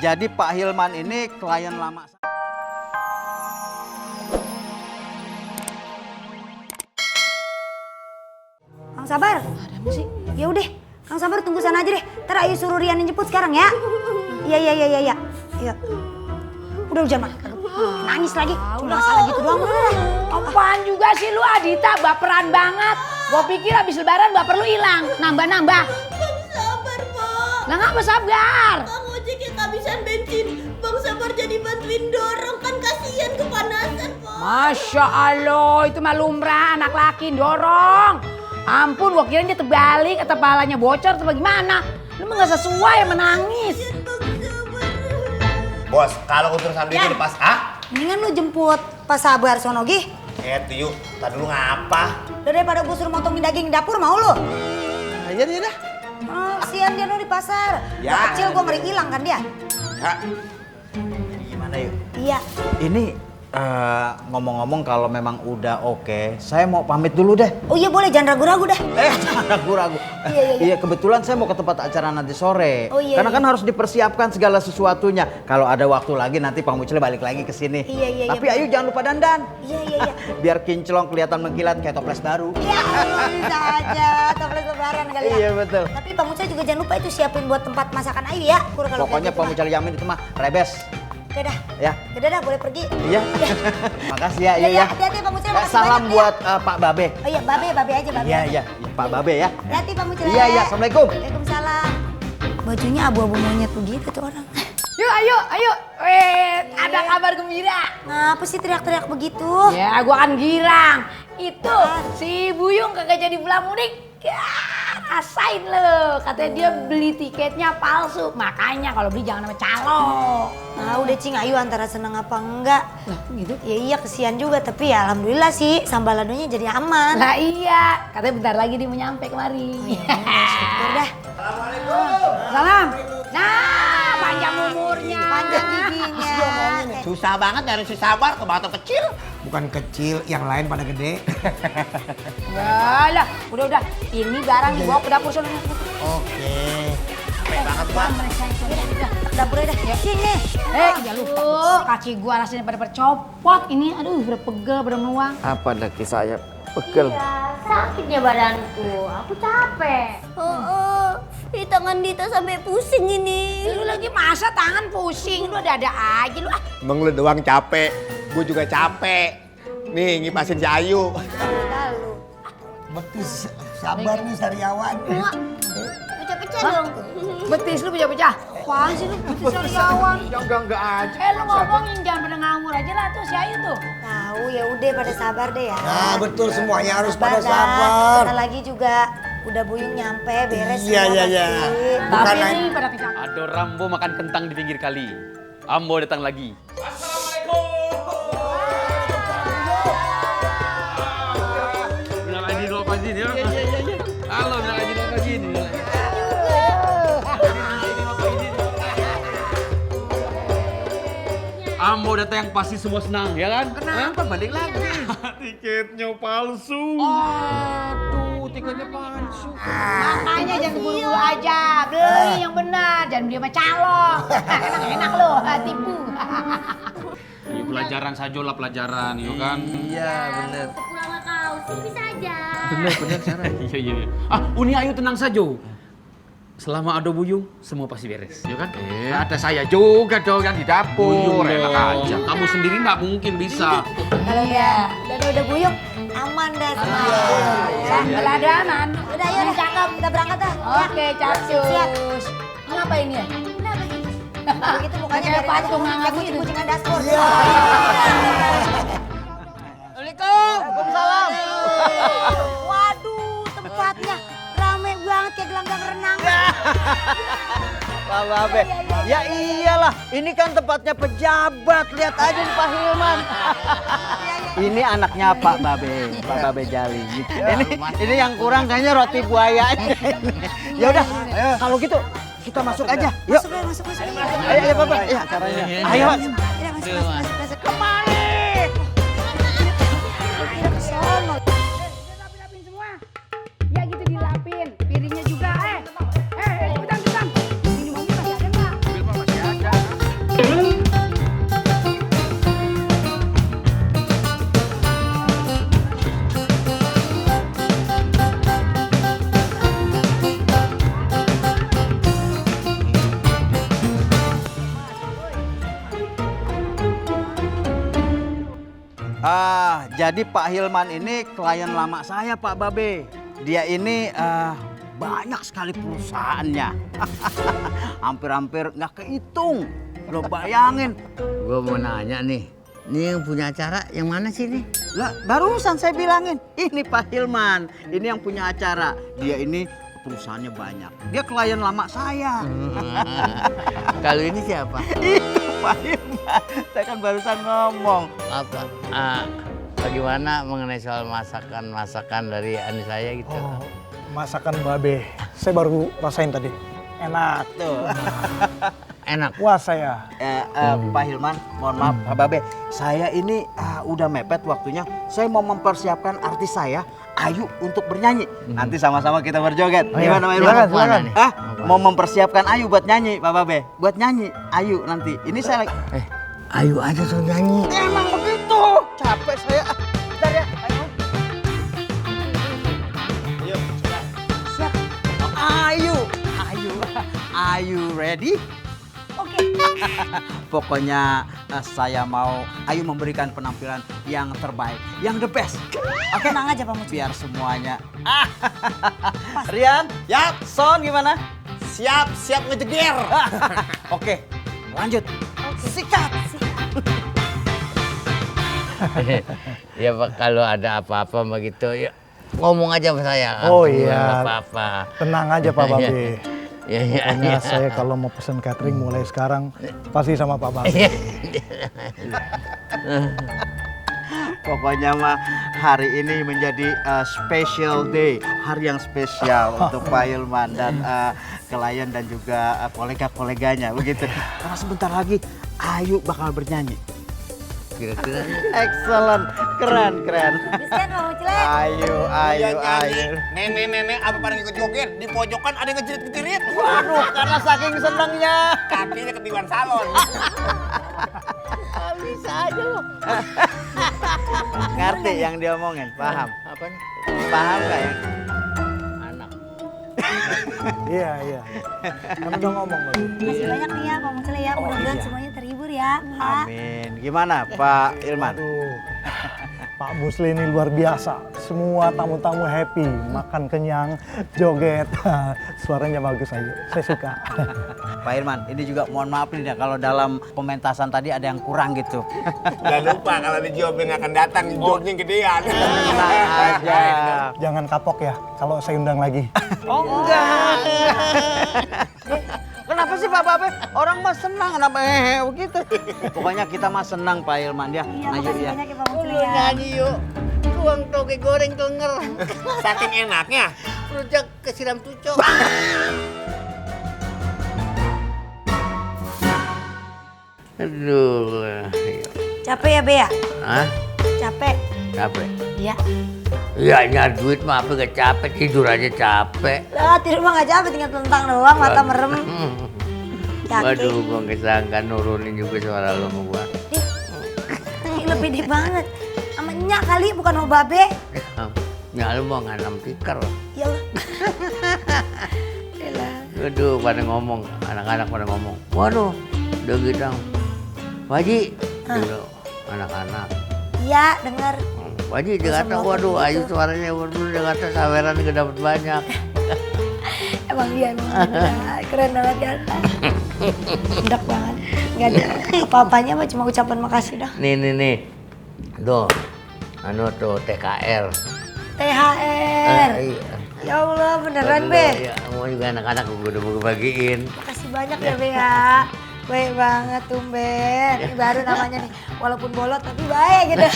Jadi Pak Hilman ini klien lama. Kang Sabar. Ada apa sih? Ya udah, Kang Sabar tunggu sana aja deh. Ntar Ayu suruh Rian jemput sekarang ya. Iya. Iya. Udah hujan mah. Nangis lagi. Cuma masalah gitu doang. Apaan juga sih lu Adita, baperan banget. Gua pikir habis lebaran baper lu hilang, nambah-nambah. Sabar, Pak. Lah ngapa sabar? Bang ojek yang kehabisan bensin. Bang Sabar jadi bantuin dorong, kan kasihan kepanasan, Pak. Masya Allah, itu mah lumrah anak laki dorong. Ampun, gua kira dia terbalik atau palanya bocor atau bagaimana. Lu mah gak sesuai menangis. Bos, kalau urusan duit itu pas Mendingan lu jemput Pak Sabar Sonogi. Tuh yuk, tadi dulu ngapa? Daripada gue suruh motongin daging di dapur, mau lu? Iya dah. Sian dia lu di pasar. Ya. Kecil gue ngeri hilang kan dia. Ya. Jadi gimana yuk? Iya. Ini ngomong-ngomong kalau memang udah oke, saya mau pamit dulu deh. Oh iya boleh, jangan ragu-ragu dah. Jangan ragu-ragu. Iya. Kebetulan saya mau ke tempat acara nanti sore. Oh, iya, Karena iya. kan harus dipersiapkan segala sesuatunya. Kalau ada waktu lagi nanti Pak Mucil balik lagi ke sini. Iya. Tapi ayo jangan lupa dandan. Iya. Biar kinclong kelihatan mengkilat kayak toples baru. Iya, bisa aja. Toples lebaran kali ya. Iya betul. Tapi Pak Mucil juga jangan lupa itu siapin buat tempat masakan Ayu ya. Pokoknya Pak Mucil yamin itu mah rebes. Oke dah. Ya. Udah dah, boleh pergi. Iya. Makasih ya, iya ya. Hati-hati Pak Mucil. makasih Salam banyak, buat Pak Babe. Ya. Oh iya, babe aja, babe. Iya, Pak Babe ya. Hati-hati Pak Mucil. Iya, Assalamualaikum. Waalaikumsalam. Bajunya abu-abu monyet begitu tuh orang. Yuk, ayo. Ada kabar gembira. Ngapa sih teriak-teriak begitu? Ya, gua kan girang. Itu si Buyung kagak jadi pulang mudik. Ya, rasain lo. Katanya dia beli tiketnya palsu. Makanya kalau beli jangan sama calo. Nah udah Cing Ayu antara seneng apa enggak. Lah, gitu. Ya iya kesian juga tapi ya alhamdulillah sih sambal ladonya jadi aman. Lah iya, katanya bentar lagi dia mau nyampe kemari. Syukur dah. Salam. Nah, panjang umurnya. Panjang giginya. Susah banget nyari si Sabar ke batu kecil. Bukan kecil, yang lain pada gede. Enggak lah, udah. Ini barang dibawa ke dapur sana. Oke. Capek banget, Pak. Dapurnya dah. Sini. Jangan lupa. Kaki gua rasanya pada bercopot. Ini aduh udah pegel, pada meluang. Apa lagi saya pegel? Sakitnya badanku, aku capek. Di tangan Dita sampai pusing ini. Lu lagi masa tangan pusing, lu ada aja lu ah. Emang lu doang capek, gue juga capek. Nih ngipasin si Ayu. Lalu. Betis Sabar nih Sariawan. Pecah-pecah dong. Betis lu pecah-pecah. Apaan sih lu betis sariawan? Enggak aja. Lu ngomongin jangan pada ngawur aja lah tuh si Ayu tuh. Tahu ya udah pada sabar deh ya. Nah betul semuanya harus Dah. pada sabar. Bentar lagi juga udah Buyung nyampe beres Iya, semua iya. pasti. Bukan Tapi lain. ini pada kejam. Ada Rambo makan kentang di pinggir kali. Ambo datang lagi. Bilang aja dulu apa sih ya? Halo, bilang aja dulu apa sih? Ambo datang yang pasti semua senang, ya kan? Kenapa balik lagi? Tiketnya palsu. Aduh, tiketnya palsu. Makanya jangan buru-buru aja, beli yang benar, jangan beli sama calo. Enak lo, tipu. Ya, pelajaran saja lah pelajaran, ya kan? Iya, bener. Kurang kau sih bisa aja. Bener, Sarah. Iya. Uni Ayu tenang saja. Selama ada Buyung, semua pasti beres, ya kan? Ada saya juga dong yang di dapur. Buyung Enak dong. aja. Kamu sendiri nggak mungkin bisa. Kalau udah Buyung aman dah semua. Kalau ada aman. Udah ayo dah. Cakep. Kita berangkat dah. Oke, capcus. Ini apa ini ya? Begitu mukanya Kayak dari patung aja. nangis Kayak gitu. kucing-kucingan dashboard. Waalaikumsalam. Waduh, tempatnya rame banget kayak gelanggang renang. Pak Babe. Ya iyalah, ini kan tempatnya pejabat. Lihat aja nih Pak Hilman. Ini anaknya Pak Babe, Pak Babe Jali. Ini yang kurang kayaknya roti buaya. Ya udah, kalau gitu kita masuk aja. Yuk. Masuk. Ayo Bapak. Iya, caranya. Ayo, Mas. Ya, masuk. Kemari. Kita ke sono. Dilapin semua. Ya gitu dilapin. Piringnya juga. Cepetan. Ini mobil masih ada nggak? Jadi Pak Hilman ini klien lama saya Pak Babe. Dia ini banyak sekali perusahaannya. Hampir-hampir nggak kehitung. Lo bayangin. Gue mau nanya nih, ini yang punya acara yang mana sih nih? Lah, barusan saya bilangin, ini Pak Hilman, ini yang punya acara. Dia ini perusahaannya banyak. Dia klien lama saya. Kalau ini siapa? Itu Pak Hilman. Saya kan barusan ngomong. Apa? Bagaimana mengenai soal masakan dari Ani saya gitu? Oh, masakan Babe. Saya baru rasain tadi. Enak. Tuh. Enak. Wah saya. Pak Hilman, mohon maaf Pak Babe. Saya ini udah mepet waktunya. Saya mau mempersiapkan artis saya, Ayu, untuk bernyanyi. Nanti sama-sama kita berjoget. Gimana Pak Hilman? Silakan. Mau mempersiapkan Ayu buat nyanyi Pak Babe. Buat nyanyi Ayu nanti. Ini saya lagi. Ayu aja tuh nyanyi. Emang begitu. Capek saya. Bentar ya. Ayo. Siap. Ayu. Are you ready? Oke. Pokoknya saya mau Ayu memberikan penampilan yang terbaik, yang the best. Oke, Tenang aja Pak Muci. biar semuanya. Rian, ya, Son gimana? Siap ngejeger. Oke, lanjut. Sikat. Ya Pak, kalau ada apa-apa begitu ya ngomong aja sama saya. Oh Nggak iya. apa-apa. Tenang aja Pak Babe. Iya. Pokoknya saya kalau mau pesen catering mulai sekarang pasti sama Pak Babe. Pokoknya mah hari ini menjadi special day, hari yang spesial untuk Pak Hilman dan klien dan juga kolega-koleganya begitu. Karena sebentar lagi Ayu bakal bernyanyi. Kira-kira Excellent, keren. Bisa Pak Muci. Ayu. Nenek, apa pada ikut joget? Di pojokan ada yang ngejerit-ngejerit. Waduh, karena saking senengnya. Kakinya ketiban salon. Bisa aja loh. Ngerti yang dia omongin, paham? apanya? Paham nggak ya? Anak. Iya. Kan udah ngomong Babe. Masih banyak nih ya Pak Muci ya. Mudah-mudahan semuanya terhibur ya Pak. Amin. Gimana Pak Hilman? Aduh, Pak Musli ini luar biasa. Semua tamu-tamu happy, makan kenyang, joget. Suaranya bagus aja, saya suka. Pak Hilman, ini juga mohon maaf nih kalau dalam pementasan tadi ada yang kurang gitu. Jangan lupa kalau di job yang akan datang, jobnya gedean. Tenang aja. Jangan kapok ya kalau saya undang lagi. Oh enggak. Kenapa sih Pak Babe? Orang mah senang kenapa begitu. Pokoknya kita mah senang Pak Hilman ya. Iya, Ayo makasih ya. banyak ya Pak Muci ya. Nyanyi yuk. Tuang toge goreng kenger. Saking enaknya. Rujak kesiram tucok. Aduh. Capek ya Be ya? Hah? Capek. Capek? Iya. Iya, nyari duit mah apa gak capek, tidur aja capek. Lah tidur mah gak capek, tinggal telentang doang, mata merem. Capek. Waduh, gua gak sangka nurunin juga suara lo sama gua. Gila pede banget. Sama Nyak kali, bukan sama Babe. Ya lu mau nganam tikar. Ya Allah. Elah. Aduh, pada ngomong, anak-anak pada ngomong. Waduh, udah gitu. Pak Haji, dulu anak-anak. Iya, dengar. Pak Haji dia kata, waduh, Ayu suaranya waduh, dia kata saweran juga dapat banyak. Emang dia keren banget kan. Enak banget. Gak ada apa-apanya mah, cuma ucapan makasih dah. Nih. Tuh, anu tuh TKR. THR. Iya. Ya Allah, beneran Be. Ya, mau juga anak-anak gue udah mau bagiin. Makasih banyak ya Be ya. Baik banget tumben. Ini baru namanya nih. Walaupun bolot tapi baik gitu.